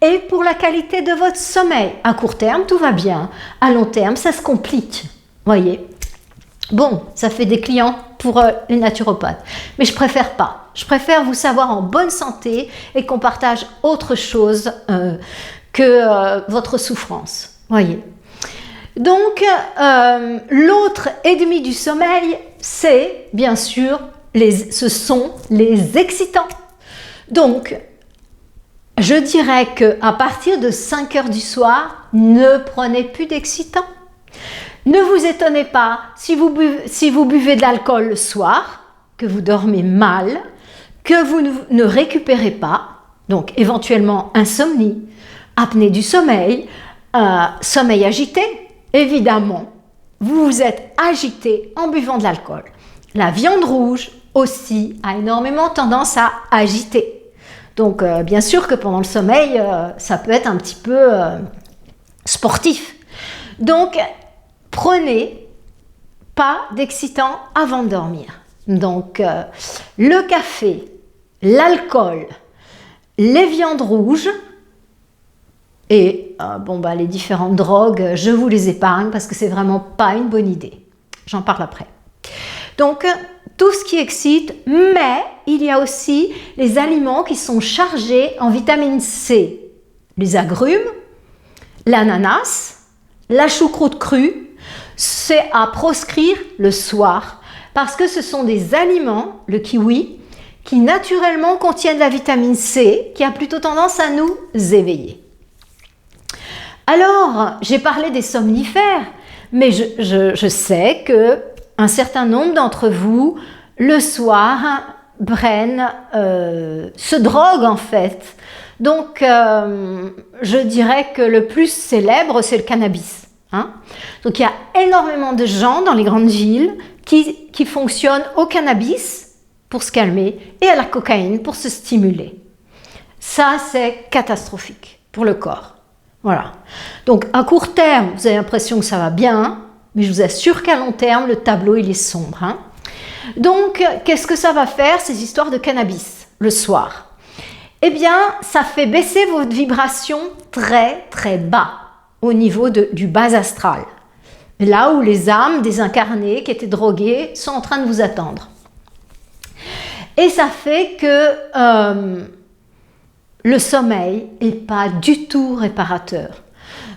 A: et pour la qualité de votre sommeil. À court terme, tout va bien. À long terme, ça se complique. Voyez. Bon, ça fait des clients pour les naturopathes. Mais je préfère pas. Je préfère vous savoir en bonne santé et qu'on partage autre chose que votre souffrance. Voyez. Donc, l'autre ennemi du sommeil, c'est bien sûr, ce sont les excitants. Donc, je dirais qu'à partir de 5 heures du soir, ne prenez plus d'excitants. Ne vous étonnez pas si vous buvez de l'alcool le soir, que vous dormez mal, que vous ne récupérez pas, donc éventuellement insomnie, apnée du sommeil, sommeil agité. Évidemment, vous vous êtes agité en buvant de l'alcool. La viande rouge aussi a énormément tendance à agiter. Donc, bien sûr que pendant le sommeil, ça peut être un petit peu sportif. Donc, prenez pas d'excitant avant de dormir. Donc, le café, l'alcool, les viandes rouges et les différentes drogues, je vous les épargne parce que c'est vraiment pas une bonne idée. J'en parle après. Donc, tout ce qui excite, mais il y a aussi les aliments qui sont chargés en vitamine C. Les agrumes, l'ananas, la choucroute crue, c'est à proscrire le soir parce que ce sont des aliments, le kiwi, qui naturellement contiennent la vitamine C qui a plutôt tendance à nous éveiller. Alors, j'ai parlé des somnifères, mais je sais que un certain nombre d'entre vous, le soir, se droguent en fait. Donc, je dirais que le plus célèbre, c'est le cannabis. Hein. Donc, il y a énormément de gens dans les grandes villes qui fonctionnent au cannabis pour se calmer et à la cocaïne pour se stimuler. Ça, c'est catastrophique pour le corps. Voilà. Donc, à court terme, vous avez l'impression que ça va bien, mais je vous assure qu'à long terme, le tableau, il est sombre. Hein. Donc, qu'est-ce que ça va faire, ces histoires de cannabis, le soir? Eh bien, ça fait baisser votre vibration très, très bas, au niveau du bas astral. Là où les âmes désincarnées qui étaient droguées sont en train de vous attendre. Et ça fait que le sommeil n'est pas du tout réparateur.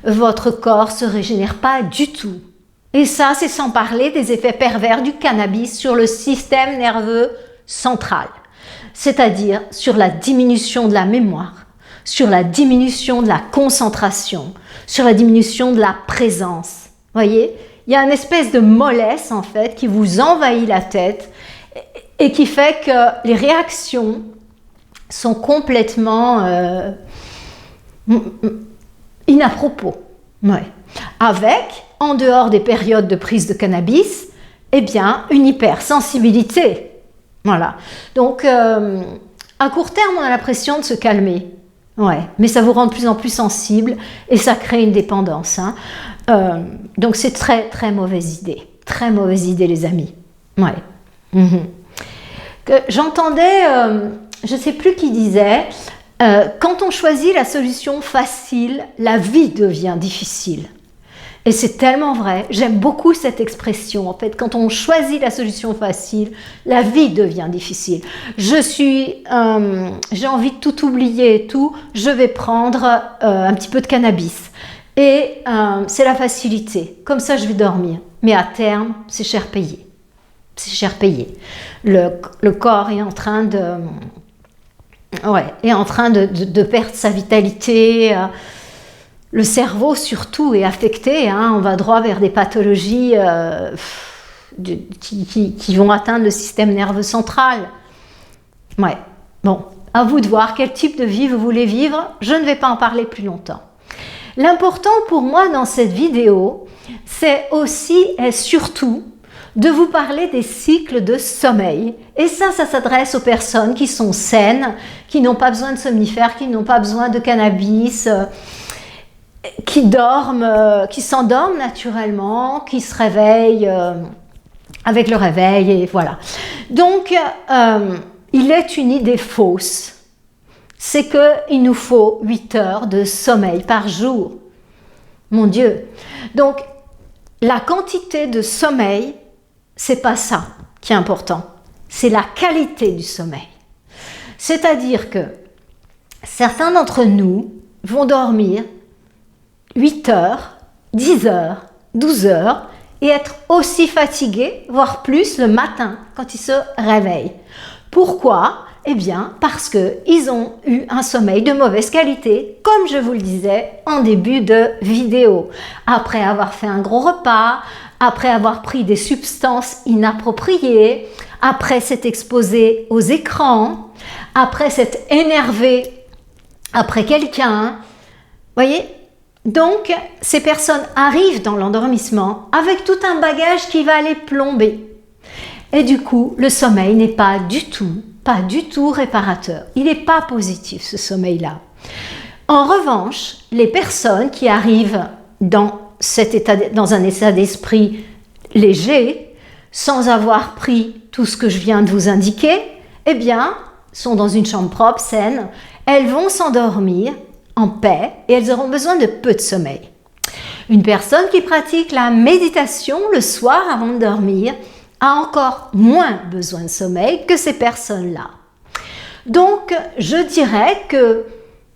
A: Votre corps ne se régénère pas du tout. Et ça, c'est sans parler des effets pervers du cannabis sur le système nerveux central, c'est-à-dire sur la diminution de la mémoire, sur la diminution de la concentration, sur la diminution de la présence. Voyez, il y a une espèce de mollesse en fait qui vous envahit la tête et qui fait que les réactions sont complètement inapropos. Ouais. Avec, en dehors des périodes de prise de cannabis, eh bien, une hypersensibilité. Voilà. Donc, à court terme, on a l'impression de se calmer. Ouais. Mais ça vous rend de plus en plus sensible et ça crée une dépendance. Hein. Donc, c'est très, très mauvaise idée. Très mauvaise idée, les amis. Ouais. J'entendais, je ne sais plus qui disait, quand on choisit la solution facile, la vie devient difficile. Et c'est tellement vrai, j'aime beaucoup cette expression. En fait, quand on choisit la solution facile, la vie devient difficile. J'ai envie de tout oublier et tout, je vais prendre un petit peu de cannabis. Et c'est la facilité, comme ça je vais dormir. Mais à terme, c'est cher payé. C'est cher payé. Le corps est en train de perdre sa vitalité. Le cerveau surtout est affecté, hein, on va droit vers des pathologies qui vont atteindre le système nerveux central. Ouais, bon, à vous de voir quel type de vie vous voulez vivre, je ne vais pas en parler plus longtemps. L'important pour moi dans cette vidéo, c'est aussi et surtout de vous parler des cycles de sommeil. Et ça s'adresse aux personnes qui sont saines, qui n'ont pas besoin de somnifères, qui n'ont pas besoin de cannabis, qui s'endorment naturellement, qui se réveillent avec le réveil, et voilà. Donc, il est une idée fausse. C'est qu'il nous faut 8 heures de sommeil par jour. Mon Dieu! Donc, la quantité de sommeil, c'est pas ça qui est important. C'est la qualité du sommeil. C'est-à-dire que certains d'entre nous vont dormir 8 heures, 10 heures, 12 heures et être aussi fatigués, voire plus le matin quand ils se réveillent. Pourquoi ? Eh bien, parce qu'ils ont eu un sommeil de mauvaise qualité, comme je vous le disais en début de vidéo. Après avoir fait un gros repas, après avoir pris des substances inappropriées, après s'être exposé aux écrans, après s'être énervé après quelqu'un. Voyez ? Donc, ces personnes arrivent dans l'endormissement avec tout un bagage qui va les plomber. Et du coup, le sommeil n'est pas du tout réparateur. Il n'est pas positif, ce sommeil-là. En revanche, les personnes qui arrivent dans un état d'esprit léger, sans avoir pris tout ce que je viens de vous indiquer, eh bien, sont dans une chambre propre, saine, elles vont s'endormir en paix et elles auront besoin de peu de sommeil. Une personne qui pratique la méditation le soir avant de dormir a encore moins besoin de sommeil que ces personnes-là. Donc, je dirais que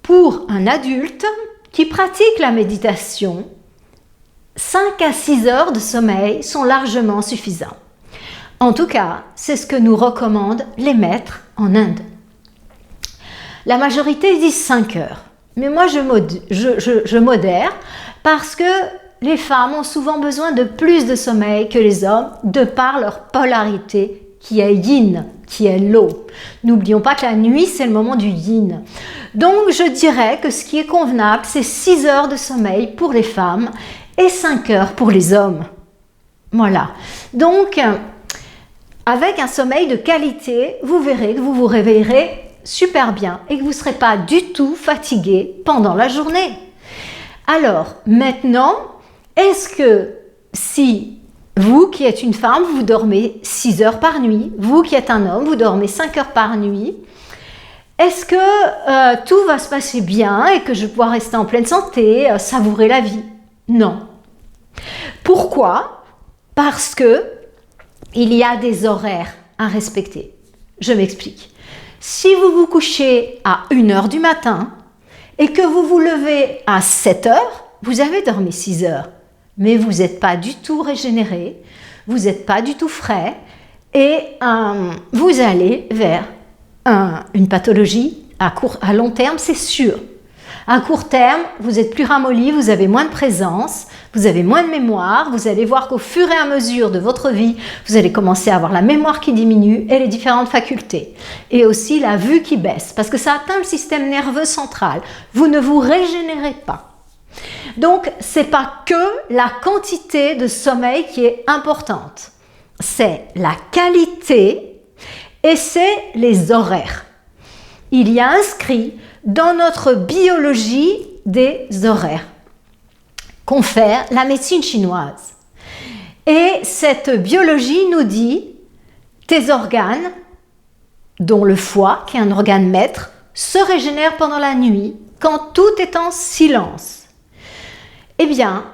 A: pour un adulte qui pratique la méditation, 5 à 6 heures de sommeil sont largement suffisants. En tout cas, c'est ce que nous recommandent les maîtres en Inde. La majorité dit 5 heures. Mais moi, je modère parce que les femmes ont souvent besoin de plus de sommeil que les hommes de par leur polarité qui est yin, qui est l'eau. N'oublions pas que la nuit, c'est le moment du yin. Donc, je dirais que ce qui est convenable, c'est 6 heures de sommeil pour les femmes et 5 heures pour les hommes. Voilà. Donc, avec un sommeil de qualité, vous verrez que vous vous réveillerez super bien et que vous ne serez pas du tout fatigué pendant la journée. Alors, maintenant, est-ce que si vous qui êtes une femme, vous dormez 6 heures par nuit, vous qui êtes un homme, vous dormez 5 heures par nuit, est-ce que tout va se passer bien et que je vais pouvoir rester en pleine santé, savourer la vie? Non. Pourquoi? Parce que il y a des horaires à respecter. Je m'explique. Si vous vous couchez à 1 heure du matin et que vous vous levez à 7 heures, vous avez dormi 6 heures. Mais vous n'êtes pas du tout régénéré, vous n'êtes pas du tout frais et vous allez vers une pathologie à long terme, c'est sûr. À court terme, vous êtes plus ramolli, vous avez moins de présence, vous avez moins de mémoire, vous allez voir qu'au fur et à mesure de votre vie, vous allez commencer à avoir la mémoire qui diminue et les différentes facultés. Et aussi la vue qui baisse, parce que ça atteint le système nerveux central. Vous ne vous régénérez pas. Donc, ce n'est pas que la quantité de sommeil qui est importante. C'est la qualité et c'est les horaires. Il y a inscrit dans notre biologie des horaires confère la médecine chinoise. Et cette biologie nous dit tes organes, dont le foie, qui est un organe maître, se régénèrent pendant la nuit quand tout est en silence. Eh bien,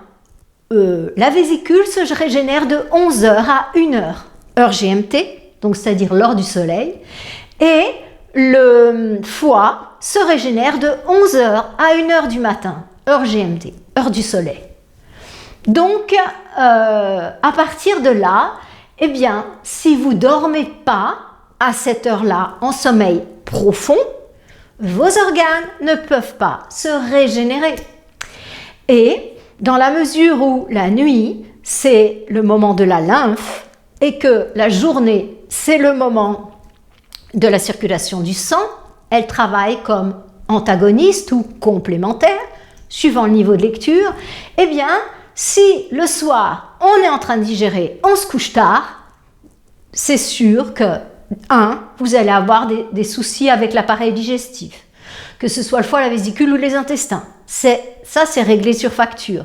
A: la vésicule se régénère de 11 heures à 1 heure, heure GMT, donc c'est-à-dire l'heure du soleil, et le foie se régénère de 11 heures à 1 heure du matin, heure GMT, heure du soleil. Donc, à partir de là, eh bien, si vous ne dormez pas à cette heure-là en sommeil profond, vos organes ne peuvent pas se régénérer. Et dans la mesure où la nuit, c'est le moment de la lymphe, et que la journée, c'est le moment de la circulation du sang, elle travaille comme antagoniste ou complémentaire, suivant le niveau de lecture. Eh bien, si le soir, on est en train de digérer, on se couche tard, c'est sûr que, vous allez avoir des soucis avec l'appareil digestif, que ce soit le foie, la vésicule ou les intestins. Ça, c'est réglé sur facture.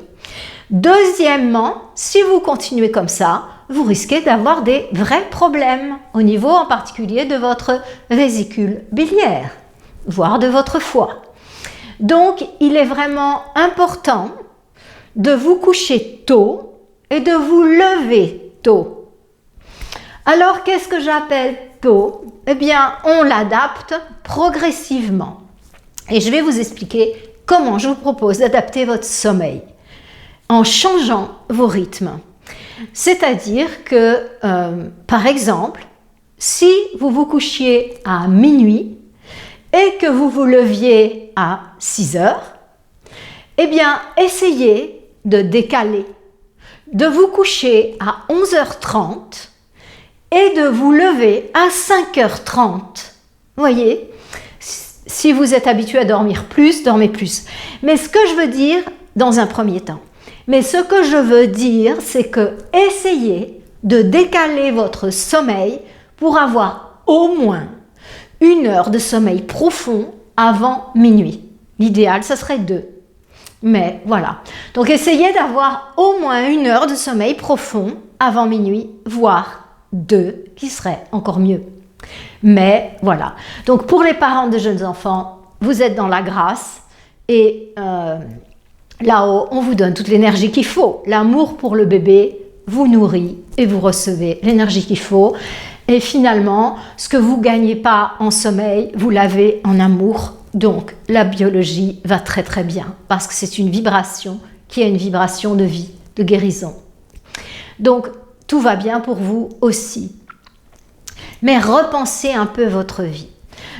A: Deuxièmement, si vous continuez comme ça, vous risquez d'avoir des vrais problèmes au niveau en particulier de votre vésicule biliaire, voire de votre foie. Donc, il est vraiment important de vous coucher tôt et de vous lever tôt. Alors, qu'est-ce que j'appelle tôt? Eh bien, on l'adapte progressivement. Et je vais vous expliquer comment je vous propose d'adapter votre sommeil en changeant vos rythmes. C'est-à-dire que, par exemple, si vous vous couchiez à minuit et que vous vous leviez à 6 heures, eh bien, essayez de décaler, de vous coucher à 11h30 et de vous lever à 5h30. Vous voyez, si vous êtes habitué à dormir plus, dormez plus. Mais ce que je veux dire, dans un premier temps, c'est que essayez de décaler votre sommeil pour avoir au moins 1 heure de sommeil profond avant minuit. L'idéal, ça serait 2. Mais voilà. Donc, essayez d'avoir au moins 1 heure de sommeil profond avant minuit, voire 2, qui serait encore mieux. Mais voilà. Donc, pour les parents de jeunes enfants, vous êtes dans la grâce et là-haut, on vous donne toute l'énergie qu'il faut. L'amour pour le bébé vous nourrit et vous recevez l'énergie qu'il faut. Et finalement, ce que vous ne gagnez pas en sommeil, vous l'avez en amour. Donc, la biologie va très très bien parce que c'est une vibration qui est une vibration de vie, de guérison. Donc, tout va bien pour vous aussi. Mais repensez un peu votre vie.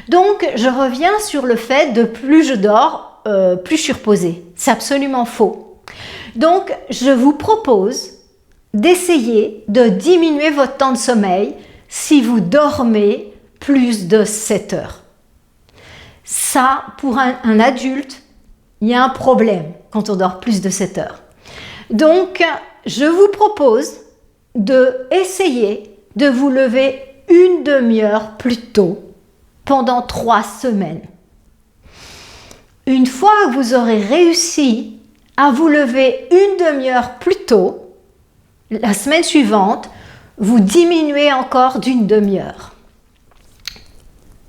A: Donc, je reviens sur le fait de plus je dors, plus je suis reposée. C'est absolument faux. Donc, je vous propose d'essayer de diminuer votre temps de sommeil si vous dormez plus de 7 heures. Ça, pour un adulte, il y a un problème quand on dort plus de 7 heures. Donc, je vous propose d'essayer de vous lever 1 demi-heure plus tôt pendant 3 semaines. Une fois que vous aurez réussi à vous lever 1 demi-heure plus tôt, la semaine suivante, vous diminuez encore d'1 demi-heure.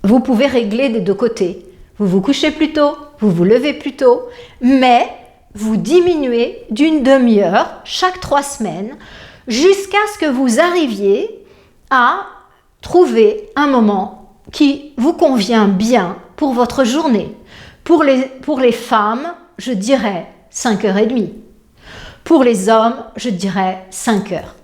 A: Vous pouvez régler des deux côtés. Vous vous couchez plus tôt, vous vous levez plus tôt, mais vous diminuez d'1 demi-heure chaque 3 semaines jusqu'à ce que vous arriviez à trouver un moment qui vous convient bien pour votre journée. Pour les femmes, je dirais 5h30. Pour les hommes, je dirais 5 heures.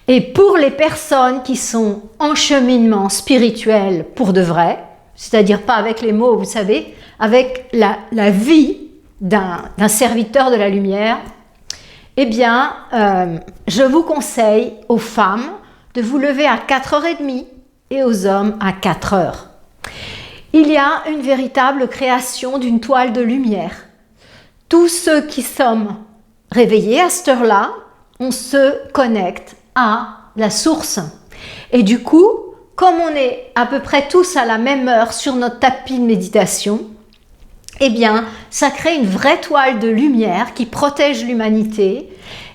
A: Et pour les personnes qui sont en cheminement spirituel pour de vrai, c'est-à-dire pas avec les mots, vous savez, avec la vie d'un serviteur de la lumière, eh bien, je vous conseille aux femmes de vous lever à 4h30 et aux hommes à 4 heures. Il y a une véritable création d'une toile de lumière. Tous ceux qui sommes réveillés à cette heure-là, on se connecte à la source. Et du coup, comme on est à peu près tous à la même heure sur notre tapis de méditation, eh bien, ça crée une vraie toile de lumière qui protège l'humanité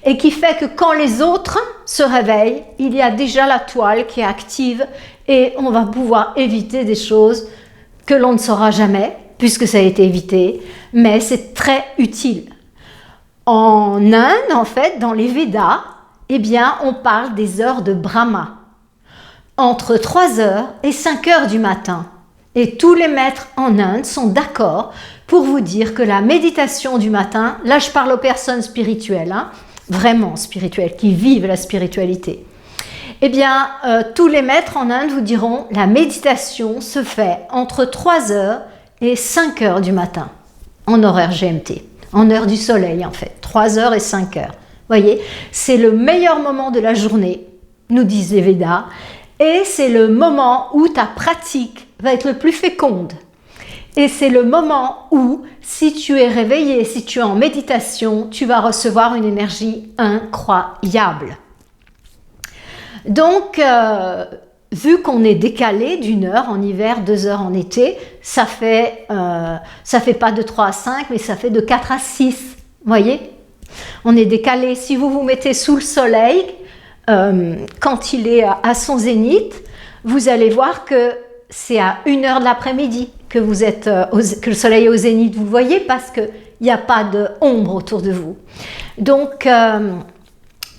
A: et qui fait que quand les autres se réveillent, il y a déjà la toile qui est active et on va pouvoir éviter des choses que l'on ne saura jamais, puisque ça a été évité, mais c'est très utile. En Inde, en fait, dans les Védas, eh bien, on parle des heures de Brahma, entre 3 heures et 5 heures du matin. Et tous les maîtres en Inde sont d'accord pour vous dire que la méditation du matin, là je parle aux personnes spirituelles, vraiment spirituelles, qui vivent la spiritualité. Eh bien, tous les maîtres en Inde vous diront la méditation se fait entre 3 heures et 5 heures du matin, en horaire GMT, en heure du soleil en fait, 3 heures et 5 heures. Vous voyez, c'est le meilleur moment de la journée nous disent les Védas, et c'est le moment où ta pratique va être le plus féconde. Et c'est le moment où, si tu es réveillé, si tu es en méditation, tu vas recevoir une énergie incroyable. Donc, vu qu'on est décalé d'une heure en hiver, 2 heures en été, ça fait pas de 3 à 5, mais ça fait de 4 à 6. Voyez ? On est décalé. Si vous vous mettez sous le soleil, quand il est à son zénith, vous allez voir que c'est à 1 heure de l'après-midi que que le soleil est au zénith. Vous le voyez parce qu'il n'y a pas d'ombre autour de vous. Donc,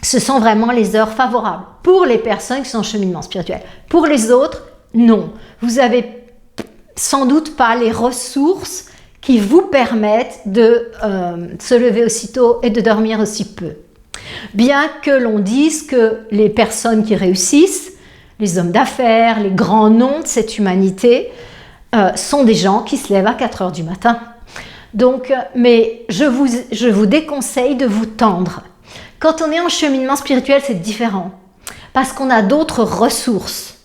A: ce sont vraiment les heures favorables pour les personnes qui sont en cheminement spirituel. Pour les autres, non. Vous n'avez sans doute pas les ressources qui vous permettent de se lever aussitôt et de dormir aussi peu. Bien que l'on dise que les personnes qui réussissent, les hommes d'affaires, les grands noms de cette humanité, sont des gens qui se lèvent à 4 heures du matin. Donc, mais je vous déconseille de vous tendre. Quand on est en cheminement spirituel, c'est différent. Parce qu'on a d'autres ressources.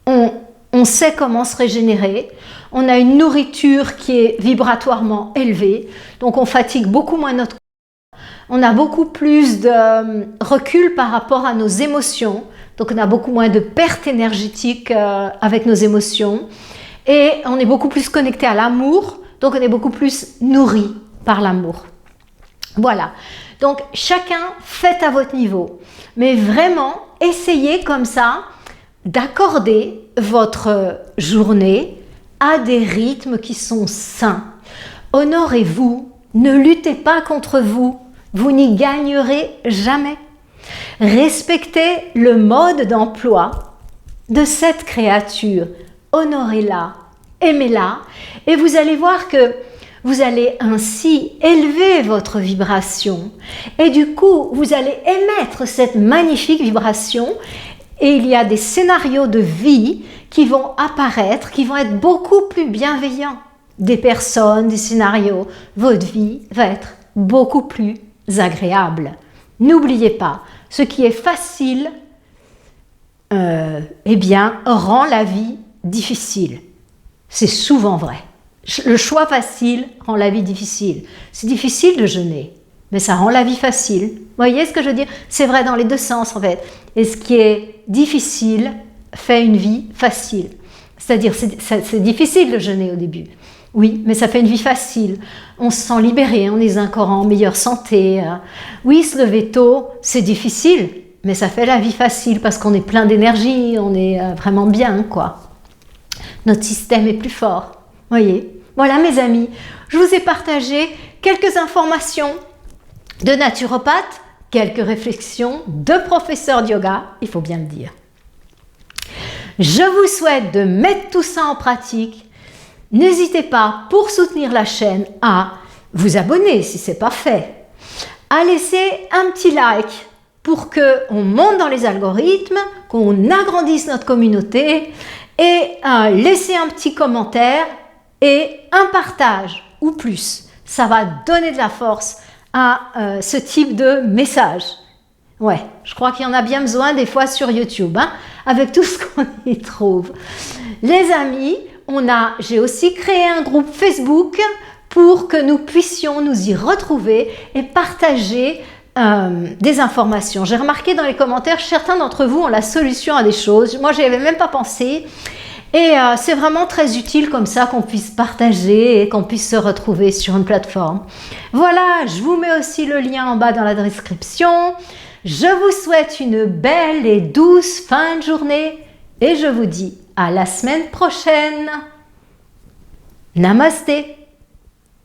A: On sait comment se régénérer. On a une nourriture qui est vibratoirement élevée. Donc, on fatigue beaucoup moins notre corps. On a beaucoup plus de recul par rapport à nos émotions. Donc, on a beaucoup moins de pertes énergétiques avec nos émotions. Et on est beaucoup plus connecté à l'amour. Donc, on est beaucoup plus nourri par l'amour. Voilà. Donc, chacun, faites à votre niveau. Mais vraiment, essayez comme ça d'accorder votre journée à des rythmes qui sont sains. Honorez-vous, ne luttez pas contre vous, vous n'y gagnerez jamais. Respectez le mode d'emploi de cette créature, honorez-la, aimez-la, et vous allez voir que vous allez ainsi élever votre vibration et du coup, vous allez émettre cette magnifique vibration et il y a des scénarios de vie qui vont apparaître, qui vont être beaucoup plus bienveillants. Des personnes, des scénarios, votre vie va être beaucoup plus agréable. N'oubliez pas, ce qui est facile, eh bien, rend la vie difficile. C'est souvent vrai. Le choix facile rend la vie difficile. C'est difficile de jeûner, mais ça rend la vie facile. Vous voyez ce que je veux dire? C'est vrai dans les deux sens en fait. Et ce qui est difficile fait une vie facile. C'est-à-dire, c'est difficile de jeûner au début. Oui, mais ça fait une vie facile. On se sent libéré, on est encore en meilleure santé. Oui, se lever tôt, c'est difficile, mais ça fait la vie facile parce qu'on est plein d'énergie, on est vraiment bien, quoi. Notre système est plus fort. Voyez, voilà mes amis, je vous ai partagé quelques informations de naturopathe, quelques réflexions de professeur de yoga, il faut bien le dire. Je vous souhaite de mettre tout ça en pratique. N'hésitez pas, pour soutenir la chaîne, à vous abonner si ce n'est pas fait, à laisser un petit like pour qu'on monte dans les algorithmes, qu'on agrandisse notre communauté et laisser un petit commentaire et un partage ou plus. Ça va donner de la force à ce type de message. Ouais, je crois qu'il y en a bien besoin des fois sur YouTube, hein, avec tout ce qu'on y trouve. Les amis, j'ai aussi créé un groupe Facebook pour que nous puissions nous y retrouver et partager des informations. J'ai remarqué dans les commentaires, certains d'entre vous ont la solution à des choses. Moi, je n'y avais même pas pensé. Et c'est vraiment très utile comme ça qu'on puisse partager et qu'on puisse se retrouver sur une plateforme. Voilà, je vous mets aussi le lien en bas dans la description. Je vous souhaite une belle et douce fin de journée et je vous dis à la semaine prochaine. Namasté.